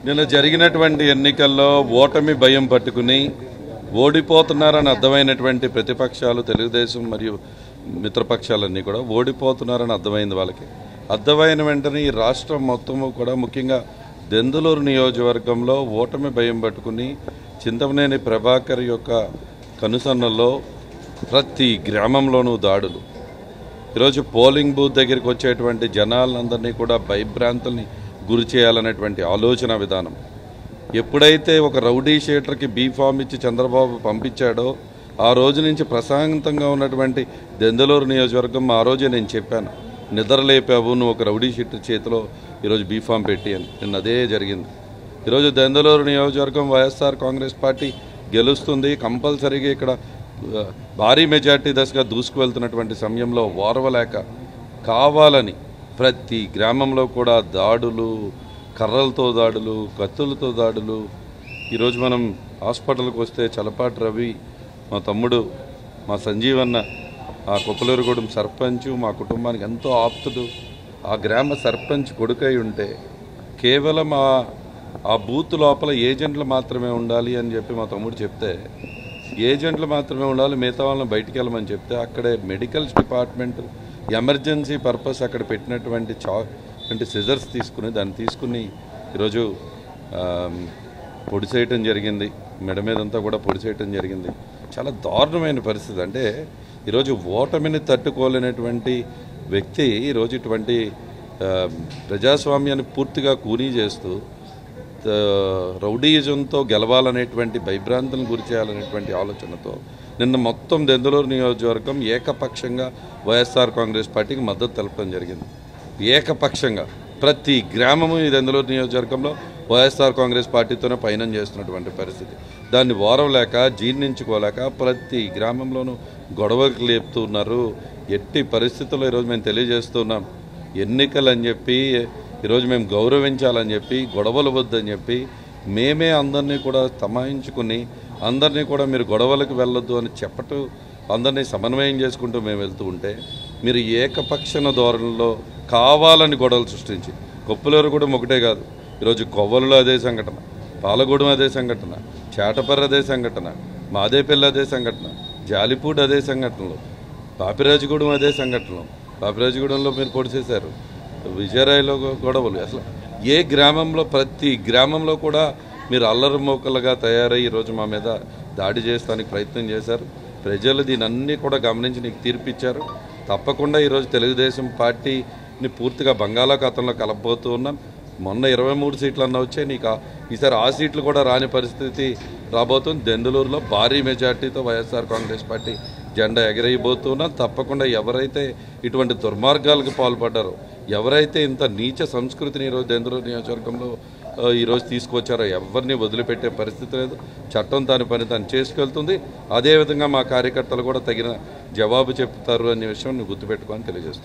నిన్న జరిగినటువంటి ఎన్నికల్లో ఓటమి భయం పట్టుకుని ఓడిపోతున్నారని అర్థమైనటువంటి ప్రతిపక్షాలు తెలుగుదేశం మరియు మిత్రపక్షాలన్నీ కూడా ఓడిపోతున్నారని అర్థమైంది వాళ్ళకి. అర్థమైన వెంటనే ఈ రాష్ట్రం మొత్తము కూడా ముఖ్యంగా దెందులూరు నియోజకవర్గంలో ఓటమి భయం పట్టుకుని చింతమనేని ప్రభాకర్ యొక్క కనుసన్నల్లో ప్రతి గ్రామంలోనూ దాడులు. ఈరోజు పోలింగ్ బూత్ దగ్గరికి వచ్చేటువంటి జనాలందరినీ కూడా భయభ్రాంతుల్ని గురి చేయాలనేటువంటి ఆలోచన విధానం. ఎప్పుడైతే ఒక రౌడీ షీటర్కి బీఫామ్ ఇచ్చి చంద్రబాబు పంపించాడో ఆ రోజు నుంచి ప్రశాంతంగా ఉన్నటువంటి దెందులూరు నియోజకవర్గం ఆ రోజే నేను చెప్పాను, నిద్రలేపావు నువ్వు ఒక రౌడీ షీటర్ చేతిలో ఈరోజు బీఫామ్ పెట్టి అని. నిన్న అదే జరిగింది. ఈరోజు దెందులూరు నియోజకవర్గం వైఎస్ఆర్ కాంగ్రెస్ పార్టీ గెలుస్తుంది, కంపల్సరీగా ఇక్కడ భారీ మెజార్టీ దశగా దూసుకువెళ్తున్నటువంటి సమయంలో ఓర్వలేక కావాలని ప్రతి గ్రామంలో కూడా దాడులు, కర్రలతో దాడులు, కత్తులతో దాడులు. ఈరోజు మనం హాస్పిటల్కి వస్తే చలపాటి రవి మా తమ్ముడు, మా సంజీవన్న, ఆ కొప్పలూరుగూడెం సర్పంచ్, మా కుటుంబానికి ఎంతో ఆప్తుడు, ఆ గ్రామ సర్పంచ్ కొడుకై ఉంటే కేవలం ఆ బూత్ లోపల ఏజెంట్లు మాత్రమే ఉండాలి అని చెప్పి మా తమ్ముడు చెప్తే, ఏజెంట్లు మాత్రమే ఉండాలి మిగతా వాళ్ళని బయటికి వెళ్ళమని చెప్తే అక్కడే మెడికల్స్ డిపార్ట్మెంట్ ఎమర్జెన్సీ పర్పస్ అక్కడ పెట్టినటువంటి సిజర్స్ దాన్ని తీసుకుని ఈరోజు పొడి చేయటం జరిగింది. మెడ మీదంతా కూడా పొడి చేయటం జరిగింది. చాలా దారుణమైన పరిస్థితి. అంటే ఈరోజు ఓటమిని తట్టుకోలేనటువంటి వ్యక్తి ఈరోజు ఇటువంటి ప్రజాస్వామ్యాన్ని పూర్తిగా కూనీ చేస్తూ రౌడీయిజంతో గెలవాలనేటువంటి భయభ్రాంతులను గురి చేయాలనేటువంటి ఆలోచనతో నిన్న మొత్తం దెందులూరు నియోజకవర్గం ఏకపక్షంగా వైఎస్ఆర్ కాంగ్రెస్ పార్టీకి మద్దతు తెలపడం జరిగింది. ఏకపక్షంగా ప్రతి గ్రామము ఈ దెందులూరు నియోజకవర్గంలో వైఎస్ఆర్ కాంగ్రెస్ పార్టీతోనే పయనం చేస్తున్నటువంటి పరిస్థితి. దాన్ని ఓరవలేక జీర్ణించుకోలేక ప్రతి గ్రామంలోనూ గొడవలకు లేపుతున్నారు. ఎట్టి పరిస్థితుల్లో ఈరోజు మేము తెలియజేస్తున్నాం, ఎన్నికలని చెప్పి ఈరోజు మేము గౌరవించాలని చెప్పి, గొడవలు వద్దని చెప్పి మేమే అందరినీ కూడా తమాయించుకుని అందరినీ కూడా మీరు గొడవలకు వెళ్ళొద్దు అని చెప్పటం, అందరినీ సమన్వయం చేసుకుంటూ మేము వెళ్తూ ఉంటే మీరు ఏకపక్షణ ధోరణిలో కావాలని గొడవలు సృష్టించి, కొప్పులూరు కూడా ఒకటే కాదు, ఈరోజు కొవ్వలులో అదే సంఘటన, పాలగూడెం అదే సంఘటన, చేటపర్ర అదే సంఘటన, మాదేపల్లి అదే సంఘటన, జాలిపూడి అదే సంఘటనలో, పాపిరాజుగూడెం అదే సంఘటనలో, పాపిరాజుగూడెంలో మీరు పొడి చేశారు, విజయరాయలో గొడవలు. అసలు ఏ గ్రామంలో ప్రతి గ్రామంలో కూడా మీరు అల్లరి మోకలుగా తయారై ఈరోజు మా మీద దాడి చేస్తానికి ప్రయత్నం చేశారు. ప్రజలు దీనన్నీ కూడా గమనించి నీకు తీర్పిచ్చారు. తప్పకుండా ఈరోజు తెలుగుదేశం పార్టీని పూర్తిగా బంగాళాఖాతంలో కలపబోతూ ఉన్నాం. మొన్న 23 సీట్లు అన్న వచ్చాయి, నీకు ఈసారి ఆ సీట్లు కూడా రాని పరిస్థితి రాబోతుంది. దెందులూరులో భారీ మెజార్టీతో వైఎస్ఆర్ కాంగ్రెస్ పార్టీ జెండా ఎగరేయబోతున్నాం. తప్పకుండా ఎవరైతే ఇటువంటి దుర్మార్గాలకు పాల్పడ్డారో, ఎవరైతే ఇంత నీచ సంస్కృతిని ఈరోజు దెందులూరు నియోజకవర్గంలో ఈరోజు తీసుకొచ్చారో ఎవరిని వదిలిపెట్టే పరిస్థితి లేదు. చట్టం దాని పని తాను చేసుకెళ్తుంది. అదేవిధంగా మా కార్యకర్తలు కూడా తగిన జవాబు చెప్తారు అనే విషయం గుర్తుపెట్టుకోని తెలియజేస్తుంది.